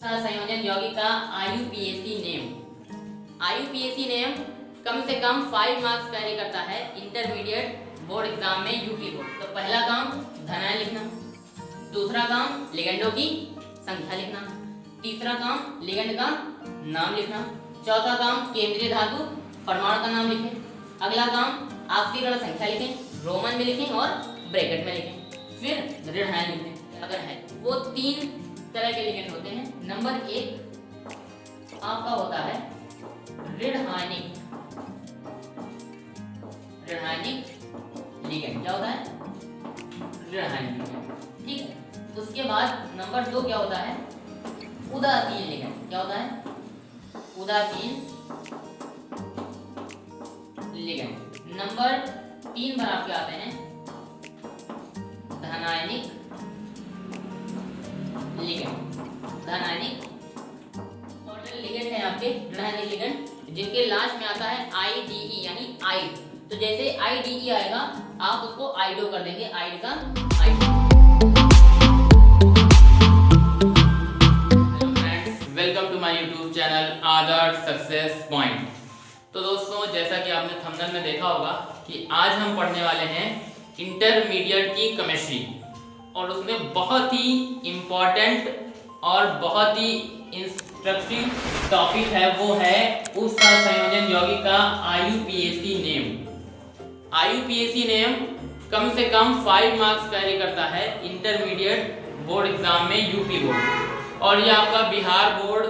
संयोजन यौगिक का IUPAC name. IUPAC name come से कम 5 मार्क्स कैरी करता है इंटरमीडिएट बोर्ड एग्जाम में, यूपी बोर्ड। तो पहला काम धनायन लिखना, दूसरा काम लिगेंडों की संख्या लिखना, तीसरा काम लिगेंड का नाम लिखना, चौथा काम केंद्रीय धातु परमाणु का नाम लिखें, अगला काम ऑक्सीकरण संख्या लिखें, रोमन में लिखें और ब्रैकेट में लिखें, फिर ऋणायन लिखें अगर है। वो 3 तरह के लिगेंड होते हैं। नंबर 1 आपका होता है ऋणायनिक लिगेंड। क्या होता है? ऋणायनिक लिगेंड। ठीक है। उसके बाद नंबर 2 क्या होता है? उदासीन लिगेंड। क्या होता है? उदासीन लिगेंड। नंबर 3 पर आपके आते हैं धनायनिक लिगेंड। धनायनिक टोटल लिगेंड है आपके ऋणायनिक लिगेंड, जिनके लास्ट में आता है IDE यानी आइड। तो जैसे IDE आएगा आप उसको आइडो कर देंगे, आइड का आइडो। Hello friends, welcome to my YouTube channel Adarsh success point. तो दोस्तों, जैसा कि आपने थंबनेल में देखा होगा कि आज हम पढ़ने वाले हैं इंटरमीडिएट की केमिस्ट्री, और उसमें बहुत ही इम्पोर्टेंट और बहुत ही इंस्ट्रक्टिव टॉपिक है, वो है उस संयोजन यौगिक का IUPAC name. IUPAC name come से कम 5 मार्क्स कैरी करता है इंटरमीडिएट बोर्ड एग्जाम में, यूपी बोर्ड, और ये आपका बिहार बोर्ड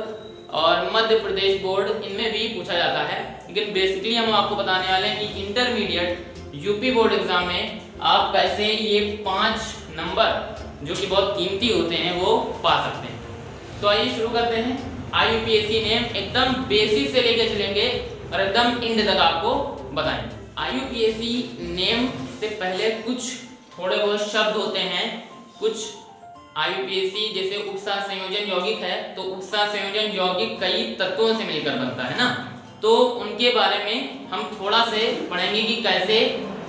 और मध्य प्रदेश बोर्ड इनमें भी पूछा जाता है। लेकिन बेसिकली हम आपको बताने वाले हैं कि इंटरमीडिएट यूपी बोर्ड एग्जाम में आप कैसे ये 5 नंबर जो कि बहुत कीमती होते हैं वो पा सकते हैं। तो आइए शुरू करते हैं। IUPAC नेम एकदम बेसिक से लेके चलेंगे और एकदम एंड तक आपको बताएंगे। IUPAC नेम से पहले कुछ थोड़े बहुत शब्द होते हैं। कुछ IUPAC जैसे उपसह संयोजन यौगिक है, तो उपसह संयोजन यौगिक कई तत्वों से मिलकर बनता है ना, तो उनके बारे में हम थोड़ा से पढ़ेंगे कि कैसे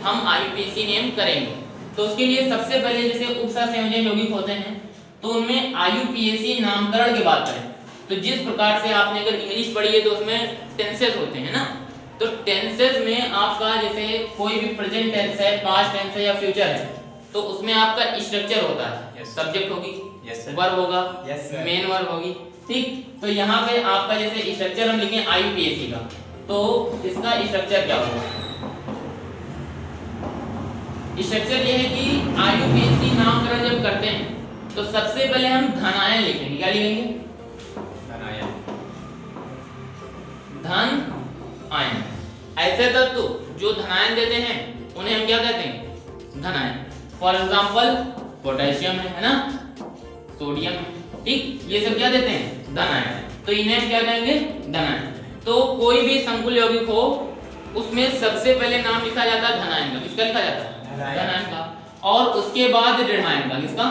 हम IUPAC नेम करेंगे। तो उसके लिए सबसे पहले जैसे उपसह संयोजन यौगिक होते हैं तो उनमें IUPAC नामकरण की बात करें तो जिस प्रकार से आपने अगर इंग्लिश पढ़ी है तो उसमें टेंसेस होते हैं ना, तो टेंसेस में आपका जैसे कोई भी प्रेजेंट टेंस है, पास्ट टेंस है या फ्यूचर है, तो उसमें आपका स्ट्रक्चर होता है। सब्जेक्ट होगी, वर्ब होगा, मेन वर्ब होगी। ठीक, तो यहाँ पे आपका जैसे स्ट्रक्चर हम लिखें IUPAC का, तो इसका स्ट्रक्चर क्या होगा? स्ट्रक्चर ये है कि IUPAC नामकरण जब करते हैं तो सबसे पहले हम धनायन लिखेंगे। क्या लिखेंगे? धनायन। धन आयन। ऐसे तत्व जो धनायन देते हैं उन्हें हम क्या कहते हैं? धनायन। फॉर एग्जांपल पोटेशियम है ना, सोडियम है, ठीक, ये सब क्या देते हैं? धनायन। तो इन्हें हम क्या कहेंगे? धनायन। तो कोई भी संकुल यौगिक हो उसमें सबसे पहले नाम लिखा जाता है धनायन का। किसका लिखा जाता है? धनायन का। और उसके बाद ऋणायन का। किसका?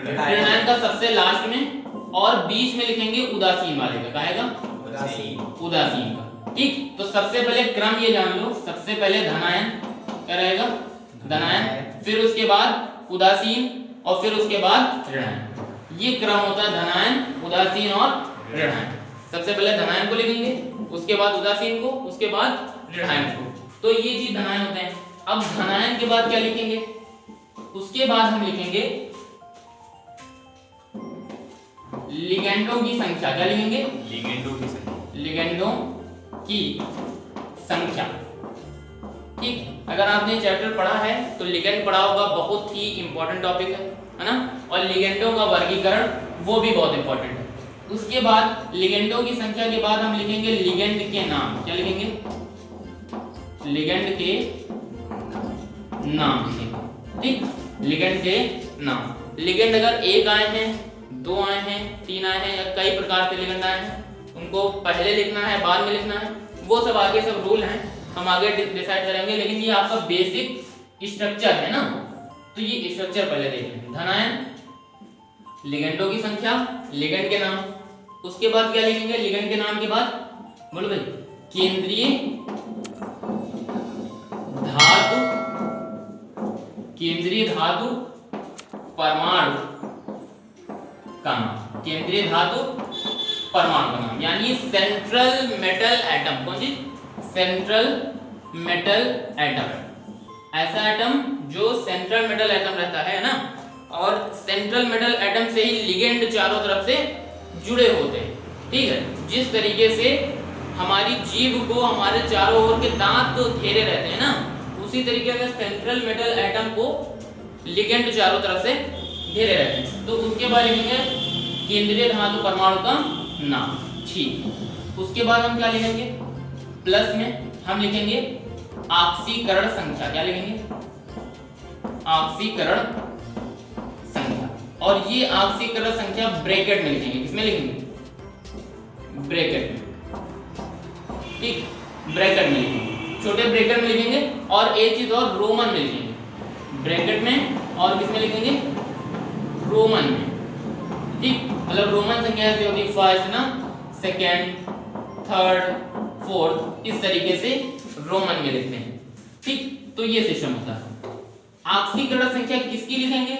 ऋणायन का सबसे लास्ट में, और बीच में लिखेंगे उदासीन वाले का। कहेगा? उदासीन का। ठीक, तो सबसे पहले क्रम ये जान लो, सबसे पहले धनायन क्या रहेगा? धनायन, फिर उसके बाद उदासीन और फिर उसके बाद ऋणायन। ये क्रम होता है धनायन, उदासीन और ऋणायन। सबसे पहले धनायन को लिखेंगे, उसके बाद उदासीन को, उसके बाद ऋणायन को। तो ये चीज धनायन होते हैं। अब धनायन के बाद क्या लिखेंगे? उसके बाद हम लिखेंगे लिगेंडों की संख्या। क्या लिखेंगे? लिगेंडों की संख्या। लिगेंडों की संख्या। ठीक, अगर आपने चैप्टर पढ़ा है तो लिगेंड पढ़ा होगा, बहुत ही इंपॉर्टेंट टॉपिक है ना, और लिगेंडों का वर्गीकरण वो भी बहुत इंपॉर्टेंट है। उसके बाद लिगेंडों की संख्या के बाद हम लिखेंगे लिगेंड के नाम। क्या लिखेंगे? लिगेंड के नाम। ठीक, लिगेंड के नाम। लिगेंड अगर एक आए हैं, 2 आए हैं, 3 आए हैं, या कई प्रकार के लिगेंड आए हैं, उनको पहले लिखना है, बाद में लिखना है, वो सब आगे सब रूल हैं, हम आगे डिसाइड करेंगे। लेकिन ये आपका बेसिक स्ट्रक्चर है ना, तो ये स्ट्रक्चर पहले देख लेंगे। धनायन, लिगेंडों की संख्या, लिगेंड के नाम। उसके बाद क्या लिखेंगे? लिगेंड के नाम के बाद बोलो भाई, केंद्रीय धातु, केंद्रीय धातु परमाणु का नाम। केंद्रीय धातु परमाणु का नाम, यानी सेंट्रल मेटल एटम। कौन सी? Central metal atom. ऐसा एटम जो सेंट्रल मेटल एटम रहता है ना, और सेंट्रल मेटल एटम से ही लिगेंड चारों तरफ से जुड़े होते हैं। ठीक है, जिस तरीके से हमारी जीभ को हमारे चारों ओर के दांत तो घेरे रहते हैं ना, उसी तरीके से सेंट्रल मेटल एटम को लिगेंड चारों तरफ से घेरे रहते हैं। तो उसके बाद लिखेंगे केंद्रीय धातु परमाणु का नाम। ठीक, उसके बाद हम क्या लिखेंगे? प्लस में हम लिखेंगे ऑक्सीकरण संख्या। क्या लिखेंगे? ऑक्सीकरण संख्या। और ये ऑक्सीकरण संख्या ब्रैकेट में लिखेंगे। किसमें लिखेंगे? ब्रैकेट में। ठीक, ब्रैकेट में लिखेंगे, छोटे ब्रैकेट में लिखेंगे। और एक चीज और, रोमन में लिखेंगे। ब्रैकेट में और किसमें लिखेंगे? रोमन में। ठीक, मतलब रोमन संख्या ऐसे होती है फर्स्ट ना, सेकेंड, थर्ड, फोर्थ, इस तरीके से रोमन में लिखते हैं। ठीक, तो ये सिस्टम होता है। ऑक्सीकरण संख्या किसकी लिखेंगे?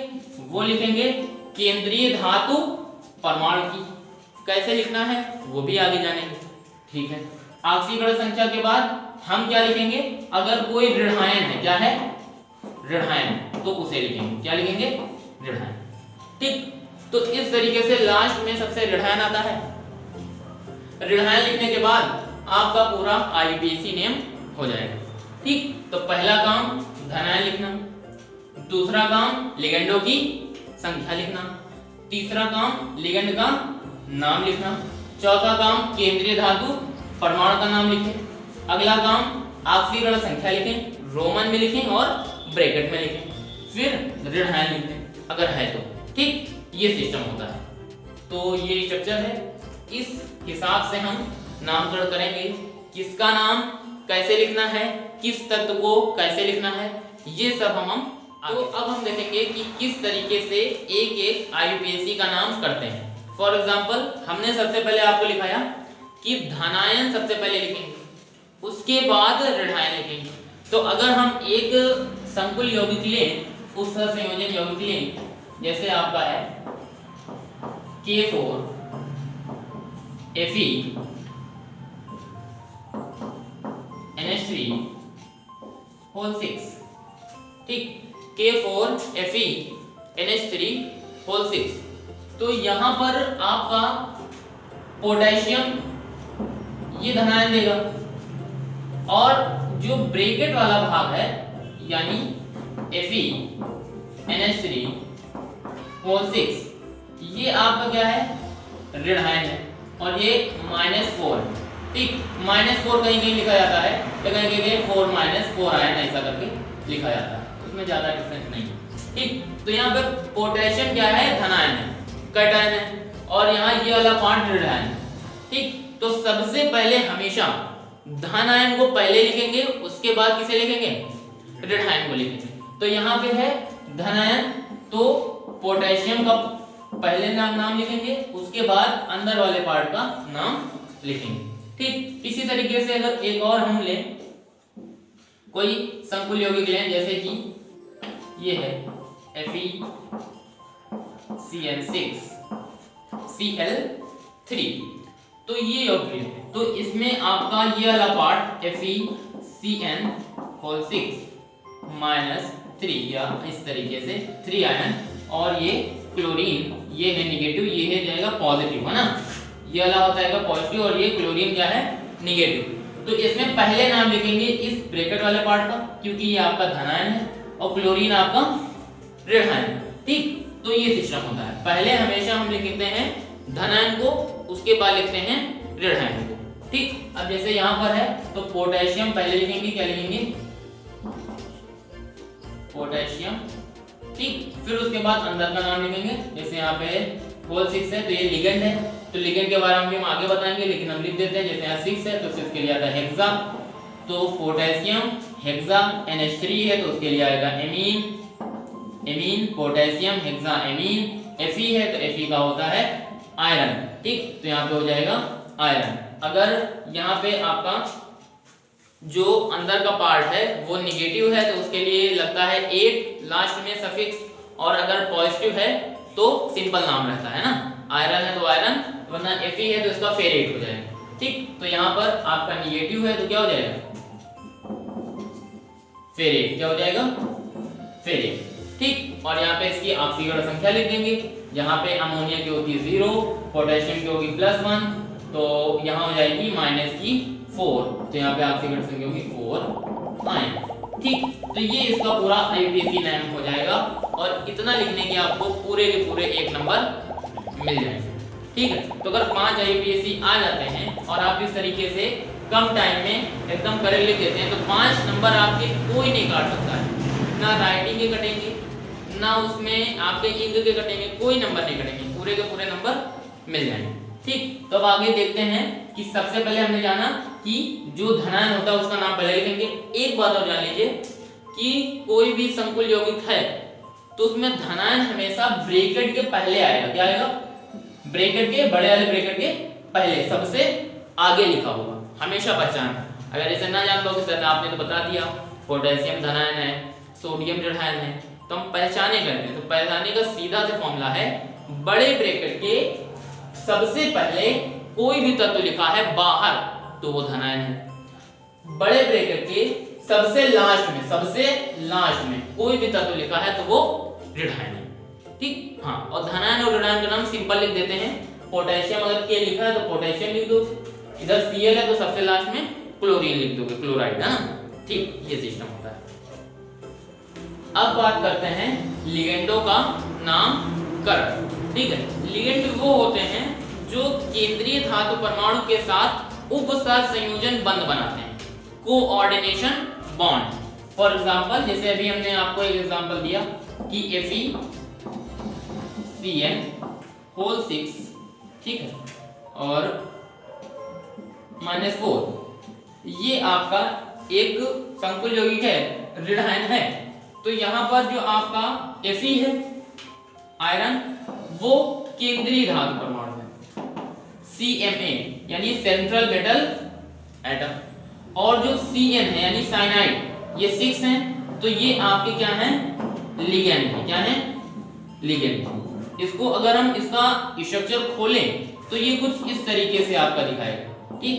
वो लिखेंगे केंद्रीय धातु परमाणु की। कैसे लिखना है वो भी आगे जानेंगे। ठीक है, ऑक्सीकरण संख्या के बाद हम क्या लिखेंगे? अगर कोई ऋणायन है, क्या है? ऋणायन, तो उसे लिखेंगे। क्या लिखेंगे? ऋणायन। ठीक, तो इस तरीके से लास्ट में सबसे ऋणायन आता है। ऋणायन लिखने के बाद आपका पूरा आईयूपीएसी नेम हो जाएगा। ठीक, तो पहला काम धनायन लिखना, दूसरा काम लिगेंडों की संख्या लिखना, तीसरा काम लिगेंड का नाम लिखना, चौथा काम केंद्रीय धातु परमाणु का नाम लिखें, अगला काम ऑक्सीकरण संख्या लिखें, रोमन में लिखें और ब्रैकेट में लिखें, फिर ऋणायन लिखें अगर है तो। ठीक, ये सिस्टम होता है। तो ये स्ट्रक्चर है। इस हिसाब से हम नामकरण करेंगे, किसका नाम कैसे लिखना है, किस तत्व को कैसे लिखना है, ये सब हम तो अब हम देखेंगे कि किस तरीके से एक एक आईयूपीएसी का नाम करते हैं। फॉर एग्जांपल, हमने सबसे पहले आपको लिखाया कि धनायन सबसे पहले लिखेंगे, उसके बाद ऋणायन लिखेंगे। तो अगर हम एक संकुल यौगिक लें, उस संयोजन यौगिक लें, जैसे आपका है K4 Fe NH3 होल 6। ठीक, K4 Fe NH3 होल 6। तो यहाँ पर आपका पोटेशियम ये धनायन देगा, और जो ब्रैकेट वाला भाग है यानी Fe NH3 होल 6, ये आपका क्या है? ऋणायन है, और ये -4। ठीक, -4 कहीं कहीं लिखा जाता है, तो कहीं कहीं 4 -4 आयन ऐसा करके लिखा जाता है, उसमें ज्यादा डिफरेंस नहीं है। ठीक, तो यहाँ पे पोटेशियम क्या है? धनायन है, कैटायन है, और यहाँ ये वाला पार्ट ऋणायन है। ठीक, तो सबसे पहले हमेशा धनायन को पहले लिखेंगे, उसके बाद किसे लिखेंगे? ऋणायन को लिखेंगे। तो यहाँ पे है धनायन, तो पोटेशियम का पहले नाम लिखेंगे, उसके बाद अंदर वाले पार्ट का नाम लिखेंगे। ठीक, इसी तरीके से अगर एक और हम लें, कोई संकुल यौगिक लें, जैसे कि ये है FeCN6Cl3, तो ये यौगिक है। तो इसमें आपका ये वाला पार्ट FeCN होल 6 -3 या इस तरीके से 3 आयन, और ये क्लोरीन, ये है निगेटिव, ये है जाएगा पॉजिटिव, है ना? ये वाला होता है पॉजिटिव, और ये क्लोरीन क्या है? निगेटिव। तो इसमें पहले नाम लिखेंगे इस ब्रैकेट वाले पार्ट का, क्योंकि ये आपका धनायन है और क्लोरीन आपका ऋणायन। ठीक, तो ये सिस्टम होता है। पहले हमेशा हम लिखते हैं धनायन को, उसके बाद लिखते हैं ऋणायन को। ठीक, अब जैसे यहाँ पर है तो पोटेशियम पहले लिखेंगे, क्या लिखेंगे? पोटेशियम। ठीक, फिर उसके बाद अंदर का नाम लिखेंगे, जैसे यहाँ पे होल 6 है तो ये लिगेंड है, तो लिगेंड के बारे में हम आगे बताएंगे, लेकिन हम लिख देते हैं जैसे यहाँ 6 है तो 6 के लिए आता है हेक्सा, तो पोटेशियम हेक्सा, NH3 है तो उसके लिए आएगा amine, potassium hexa amine, Fe है तो Fe का होता है आयरन। ठीक, तो यहाँ पे हो जाएगा आयरन। अगर यहाँ पे आपका जो अंदर का पार्ट है वो निगेटिव है तो उसके लिए लगता है 8 लास्ट में सफिक्स, और अगर पॉजिटिव है तो सिंपल नाम रहता है ना। आयरन है तो आयरन, वरना Fe है तो इसका फेरेट हो जाएगा। ठीक, तो यहाँ पर आपका निगेटिव है तो क्या हो जाएगा, फेरेट। क्या हो जाएगा, फेरेट। ठीक, और यहाँ पे इसकी ऑक्सीकरण संख्या लिख देंगे। यहाँ पे अमोनिया की होगी 0, पोटेशियम की होगी +1, तो यहाँ हो जाएगी -4, तो यहाँ पे ऑक्सीकरण संख्या होगी 4 आयन। ठीक, तो ये इसका पूरा IUPAC नाम हो जाएगा और इतना लिखने के आपको पूरे के पूरे 1 नंबर मिल जाएंगे। ठीक है, तो अगर 5 IUPAC आ जाते हैं और आप इस तरीके से कम टाइम में एकदम करेक्ट लिख देते हैं तो 5 नंबर आपके कोई नहीं काट सकता है। ना राइटिंग के कटेंगे, ना उसमें आपके इंक के कटेंगे, कोई नंबर नहीं कटेंगे, पूरे के पूरे नंबर मिल जाएंगे। ठीक, तो अब आगे देखते हैं कि सबसे पहले हमने जाना कि जो धनायन होता है उसका नाम पहले लिखेंगे। एक बात और जान लीजिए कि कोई भी संकुल यौगिक है तो उसमें धनायन हमेशा ब्रैकेट के पहले आएगा। क्या आएगा, ब्रैकेट के, बड़े वाले ब्रैकेट के पहले, सबसे आगे लिखा होगा, हमेशा पहचान। अगर ऐसे ना जान पाओगे सर आपने तो बता दिया पोटेशियम धनायन है, सोडियम ऋणायन है, तो हम पहचाने करते हैं। तो पहचाने का सीधा से फॉर्मूला है बड़े ब्रैकेट के सबसे पहले कोई भी तत्व लिखा है बाहर तो वो धनायन है, बड़े ब्रैकेट के सबसे लास्ट में कोई भी तत्व लिखा है तो वो ऋणायन है। ठीक, हाँ, और धनायन और ऋणायन का नाम सिंपल लिख देते हैं। पोटेशियम अगर के लिखा है तो पोटेशियम लिख दो, इधर Cl है तो सबसे लास्ट में क्लोरीन लिख दोगे, क्लोराइड है ना। ठीक, ये सिस्टम होता है। अब बात करते हैं लिगेंडों का नामकरण। ठीक है, लिगेंड वो होते हैं जो केंद्रीय धातु परमाणु के साथ उपसर्ग संयोजन बंध बनाते हैं, कोऑर्डिनेशन बॉन्ड। फॉर एग्जांपल, जैसे अभी हमने आपको एक एग्जांपल दिया कि FeCN6, ठीक है, और -4, ये आपका एक संकुल यौगिक है, ऋणायन है। तो यहाँ पर जो आपका Fe है आयरन, वो केंद्रीय धातु परमाणु है, CMA यानी सेंट्रल मेटल एटम, और जो Cn है यानी साइनाइड, ये 6 हैं, तो ये आपके क्या हैं, लिगेंड है। क्या है, लिगेंड। इसको अगर हम इसका स्ट्रक्चर खोलें तो ये कुछ इस तरीके से आपका दिखाएगा। ठीक,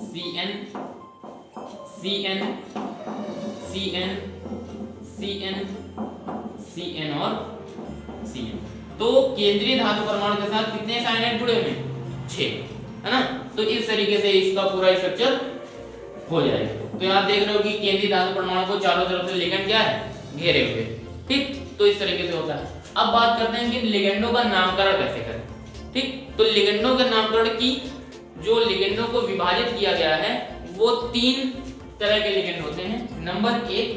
CN CN CN CN CN और CN। तो केंद्रीय धातु परमाणु के साथ कितने साइनाइड जुड़े हुए हैं, 6, है ना। तो इस तरीके से इसका पूरा स्ट्रक्चर हो जाएगा। तो आप देख रहे हो कि केंद्रीय धातु परमाणु को चारों तरफ से लिगेंड क्या है, घेरे हुए। ठीक, तो इस तरीके से होता है। अब बात करते हैं कि लिगेंडों का नामकरण कैसे करें। ठीक, तो लिगेंडों के नामकरण की जो लिगेंडों को विभाजित किया गया है वो 3 तरह के लिगेंड होते हैं। नंबर 1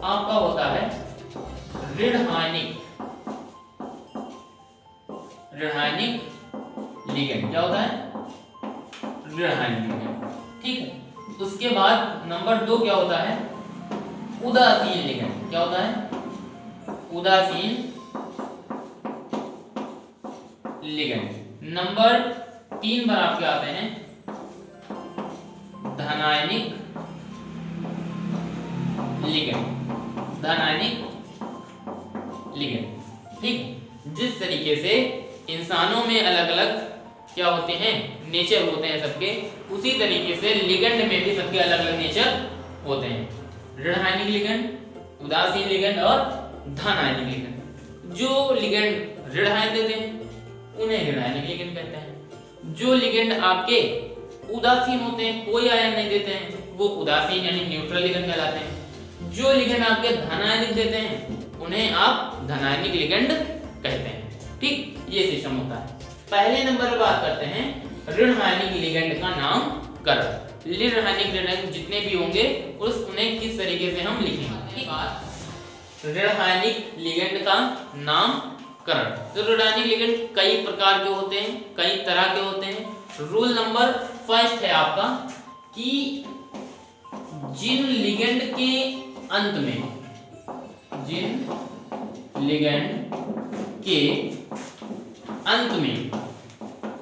आपका होता है ऋणायनिक लिगेंड। क्या होता है, ऋणायनिक लिगेंड। ठीक है, उसके बाद नंबर 2 क्या होता है, उदासीन लिगेंड। क्या होता है, उदासीन लिगेंड। नंबर 3 पर आपके आते हैं धनायनिक लिगेंड। ठीक, जिस तरीके से इंसानों में अलग अलग क्या होते हैं, नेचर होते हैं सबके, उसी तरीके से लिगेंड में भी सबके अलग अलग नेचर होते हैं। ऋणायनिक लिगेंड, उदासीन लिगेंड और धनायनिक लिगेंड। जो लिगेंड ऋणायन देते हैं उन्हें ऋणायनिक लिगेंड कहते हैं। जो लिगेंड आपके उदासीन होते हैं, कोई आयन नहीं देते हैं, वो उदासीन यानी न्यूट्रल लिगेंड कहलाते हैं। जो लिगेंड आपके धनायनिक देते हैं उन्हें आप धनायनिक लिगेंड कहते हैं। ठीक, ये सिस्टम होता है। पहले नंबर पर बात करते हैं ऋणायनिक लिगेंड का नामकरण। ऋणायनिक लिगेंड जितने भी होंगे उन्हें किस तरीके से हम लिखेंगे। ऋणायनिक लिगेंड का नामकरण। तो ऋणायनिक लिगेंड कई प्रकार के होते हैं, कई तरह के होते हैं। रूल नंबर 1 है आपका कि जिन लिगेंड के अंत में,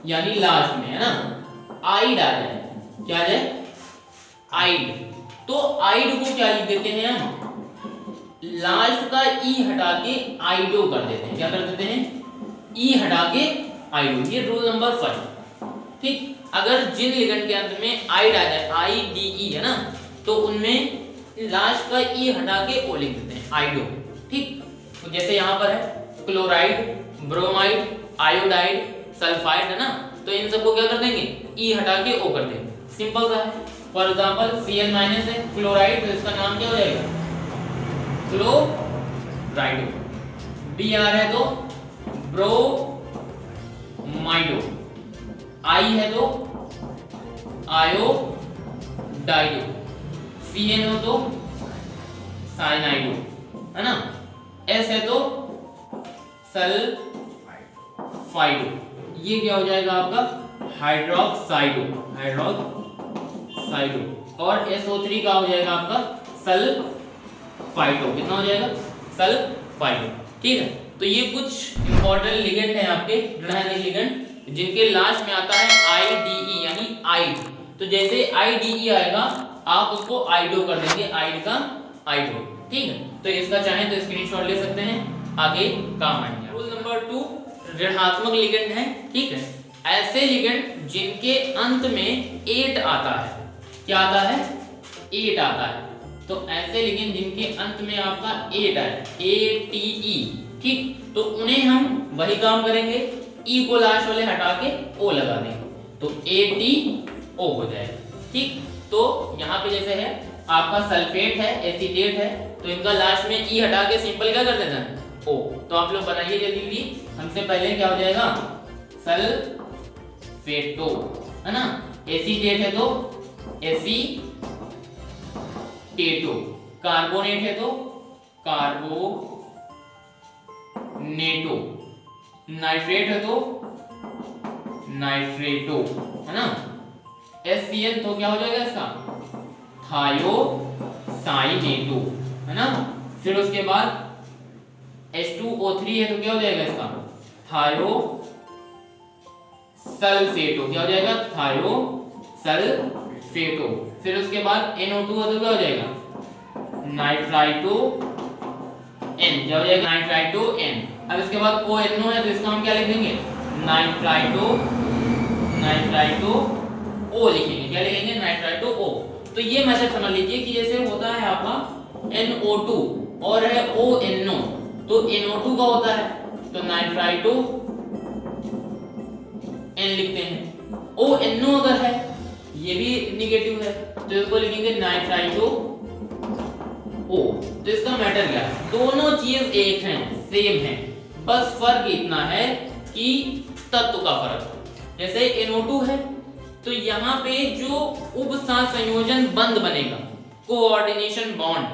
यानी लास्ट में, है ना, आइड आ जाए। क्या आ जाए, आइड। तो आइड को क्या लिख देते हैं हम, लास्ट का ई हटा के आइडो कर देते हैं। क्या कर देते हैं, ई हटा के आइडो, ये रूल नंबर फर्स्ट। ठीक, अगर जिन लिगेंड के अंत में आइड आ जाए, IDE है ना, तो उनमें लास्ट का ई हटा के ओ लिख देते हैं, आइडो। ठीक, तो जैसे यहाँ पर है क्लोराइड, ब्रोमाइड, आयोडाइड, सल्फाइड है ना, तो इन सबको क्या कर देंगे, ई हटा के ओ कर देंगे, सिंपल सा है। फॉर एग्जांपल Cl- है क्लोराइड, तो इसका नाम क्या हो जाएगा, क्लोराइडो। Br है तो ब्रोमाइडो, I है तो आयोडाइडो, Cn हो तो साइनाइडो, है ना, S है तो सल्फाइडो, ये क्या हो जाएगा आपका हाइड्रोक्साइडो, हाइड्रोक्साइडो। और SO3 का हो जाएगा आपका सल्फाइडो, कितना हो जाएगा, सल्फाइडो। ठीक है, तो ये कुछ इंपॉर्टेंट लिगेंड हैं आपके ऋणायनिक लिगेंड, जिनके लास्ट में आता है IDE यानी आइड। तो जैसे IDE आएगा आप उसको आइडो कर देंगे, आइड का आइडो। ठीक है, तो इसका चाहे तो स्क्रीनशॉट ले सकते हैं, आगे काम आएंगे। रूल नंबर 2 ऋणात्मक लिगेंड है। ठीक है, ऐसे लिगेंड जिनके अंत में 8 आता है, क्या आता है, 8 आता है। तो ऐसे लिगेंड जिनके अंत में आपका 8 आए, ATE, ठीक, तो उन्हें हम वही काम करेंगे, ई को लास्ट वाले हटा के ओ लगा देंगे, तो ATO हो जाएगा। ठीक, तो यहाँ पे जैसे है आपका सल्फेट है, एसीटेट है, तो इनका लास्ट में ई हटा के सिंपल क्या कर देना है, ओ। तो आप लोग बनाइए जल्दी, हमसे पहले क्या हो जाएगा, सल्फेटो, है ना, एसीटेट है तो एसीटेटो, कार्बोनेट है तो कार्बोनेटो, नाइट्रेट है तो नाइट्रेटो, है ना, SCN तो क्या हो जाएगा इसका, थायोसाइनेटो, है ना। फिर उसके बाद H2O3 है तो क्या हो जाएगा इसका, थायोसल्फेटो, क्या हो जाएगा, थायोसल्फेटो। फिर उसके बाद NO2 है तो क्या हो जाएगा, नाइट्राइटो N, क्या हो जाएगा, नाइट्राइटो N। अब इसके बाद ONO है तो इसका हम क्या लिख देंगे, नाइट्राइटो O लिखेंगे, क्या लिखेंगे, नाइट्राइटो O। तो ये मैसेज समझ लीजिए कि जैसे होता है आपका NO2 और है ONO, तो NO2 का होता है तो नाइट्राइटो N लिखते हैं, ONO अगर है ये भी निगेटिव है तो इसको लिखेंगे नाइट्राइटो O। तो इसका मैटर क्या है, दोनों चीज एक हैं, सेम है, बस फर्क इतना है कि तत्व का फर्क। जैसे NO2 है तो यहाँ पे जो उपसंयोजन बंध बनेगा, कोऑर्डिनेशन बॉन्ड,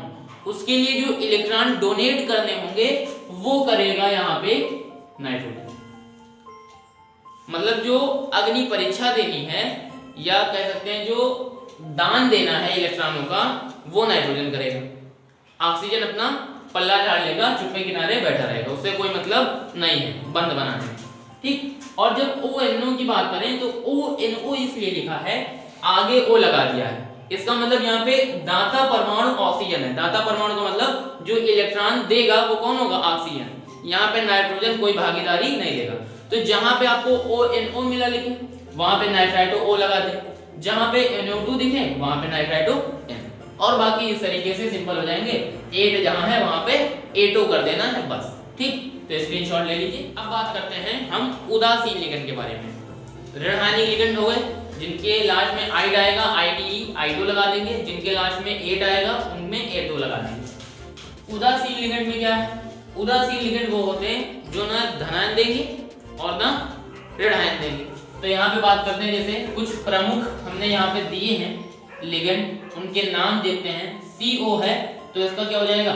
उसके लिए जो इलेक्ट्रॉन डोनेट करने होंगे वो करेगा यहाँ पे नाइट्रोजन। मतलब जो अग्नि परीक्षा देनी है या कह सकते हैं जो दान देना है इलेक्ट्रॉनों का, वो नाइट्रोजन करेगा। ऑक्सीजन अपना पल्ला झाड़ लेगा, चुप्पे किनारे बैठा रहेगा, उससे कोई मतलब नहीं है बंद बनाने। ठीक, और जब ONO की बात करें तो ONO इसलिए लिखा है, आगे O लगा दिया है, इसका मतलब यहाँ पे दाता परमाणु ऑक्सीजन है। दाता परमाणु का मतलब जो इलेक्ट्रॉन देगा वो कौन होगा, ऑक्सीजन। यहाँ पे नाइट्रोजन कोई भागीदारी नहीं लेगा। तो जहां पे आपको ONO मिला लिखे वहां पे नाइट्राइटो O लगा दे, जहां पे NO2 दिखे वहां पे नाइट्राइटो N, और बाकी इस तरीके से सिंपल हो जाएंगे। 8 जहां है वहां पे 8O कर देना है बस। ठीक, तो स्क्रीनशॉट ले लीजिए। अब बात करते हैं हम उदासीन लिगेंड के बारे में। ऋणायनिक लिगेंड हो गए, जिनके लास्ट में आइड आएगा IDE आइडो लगा देंगे, जिनके लास्ट में 8 आएगा उनमें 8O लगा देंगे। उदासीन लिगेंड में क्या है, उदासीन लिगेंड वो होते हैं जो ना धनायन देंगे और ना ऋणायन देंगे। तो यहाँ पे बात करते हैं, जैसे कुछ प्रमुख हमने यहाँ पे दिए हैं लिगेंड, उनके नाम देखते हैं। CO है तो इसका क्या हो जाएगा,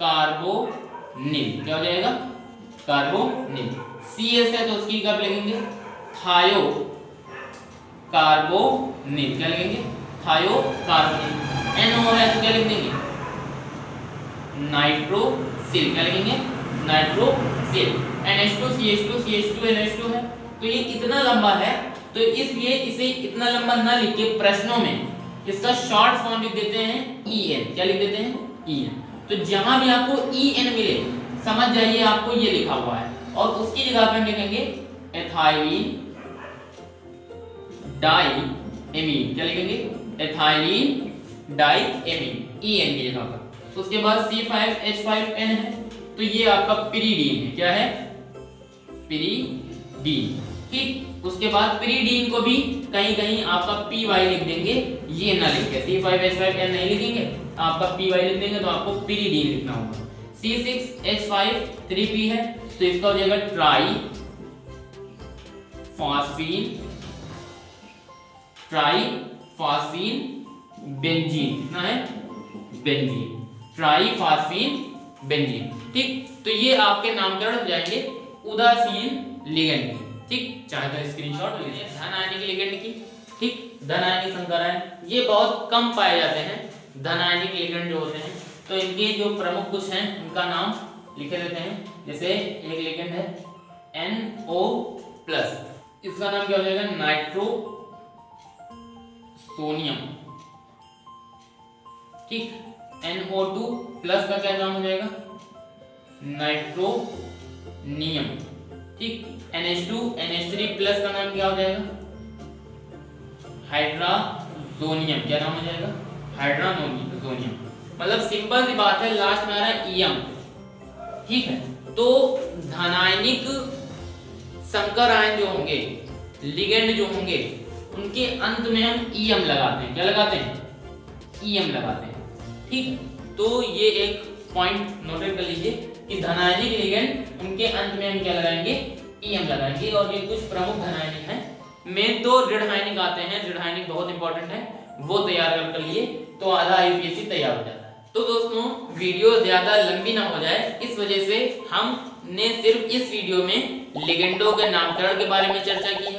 कार्बोनिल, क्या हो जाएगा, कार्बोनिल। CS है तो उसकी कब लिखेंगे, थायो कार्बोनिल, क्या लिखेंगे, थायो कार्बोनिल। NO है तो क्या लिख देंगे, नाइट्रोसिल, क्या लिखेंगे, nitrosyl. NH2 CH2 CH2 NH2 है तो ये इतना लंबा है तो इसलिए इसे इतना लंबा ना लिख के प्रश्नों में इसका शॉर्ट फॉर्म लिख देते हैं EN, क्या लिख देते हैं, EN। तो जहां भी आपको EN मिले समझ जाइए आपको ये लिखा हुआ है, और उसकी जगह पे हम लिखेंगे एथाइलिन डाइएमीन। क्या लिखेंगे? एथाइलिन डाइएमीन, EN की जगह पर। तो उसके बाद C5H5N है, तो ये आपका पिरीडीन है। क्या है? पिरीडीन। ठीक, उसके बाद पिरीडीन को भी कहीं कहीं आपका PY लिख देंगे, ये ना लिख के C5H5N नहीं लिखेंगे, आपका PY लिख देंगे, तो आपको पिरीडीन लिखना होगा। C6H5 3P है, तो इसका हो जाएगा ट्राई फास्फीन बेंजीन। कितना है? Benzene, triphosphine benzene. ठीक, तो ये आपके नामकरण हो जाएंगे उदासीन लिगेंड। ठीक, चाहे तो स्क्रीनशॉट ले लीजिए। धन आयनिक लिगेंड की, ठीक, धन आयनिक संकरायन ये बहुत कम पाए जाते हैं। धन आयनिक लिगेंड जो होते हैं, तो इनके जो प्रमुख कुछ हैं उनका नाम लिखे देते हैं। जैसे एक लिगेंड है NO+, इसका नाम क्या हो जाएगा? नाइट्रो सोनियम। ठीक, NO2+ का क्या नाम हो जाएगा? नाइट्रोनियम। ठीक, NH2 NH3+ का नाम क्या हो जाएगा? हाइड्राजोनियम। क्या नाम हो जाएगा? हाइड्राजोनियम। मतलब सिंपल सी बात है, लास्ट में आ रहा है ईएम। ठीक है, तो धनायनिक संकर आयन जो होंगे, लिगेंड जो होंगे, उनके अंत में हम ईएम लगाते हैं। क्या लगाते हैं? ईएम लगाते हैं। ठीक, तो ये एक पॉइंट नोटेट कर लीजिए कि धनायनिक लिगेंड उनके अंत में हम क्या लगाएंगे? ईएम लगाएंगे। और ये कुछ प्रमुख धनायनिक हैं। मेन तो ऋण आयनिक आते हैं, ऋण आयनिक बहुत इंपॉर्टेंट है, वो तैयार कर लिए तो आधा IUPAC तैयार हो जाता है। तो दोस्तों, वीडियो ज्यादा लंबी ना हो जाए, इस वजह से हमने सिर्फ इस वीडियो में लिगेंडों के नामकरण के बारे में चर्चा की है,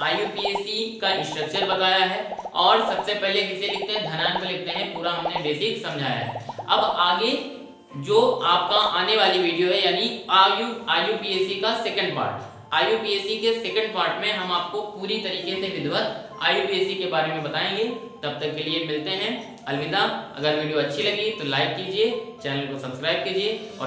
IUPAC का स्ट्रक्चर बताया है, और सबसे पहले किसे लिखते हैं? धनायन को लिखते हैं। पूरा हमने बेसिक समझाया है। अब आगे जो आपका आने वाली वीडियो है, यानी IUPAC का सेकंड पार्ट, IUPAC के सेकंड पार्ट में हम आपको पूरी तरीके से विधिवत IUPAC के बारे में बताएंगे। तब तक के लिए मिलते हैं, अलविदा। अगर वीडियो अच्छी लगी तो लाइक कीजिए, चैनल को सब्सक्राइब कीजिए और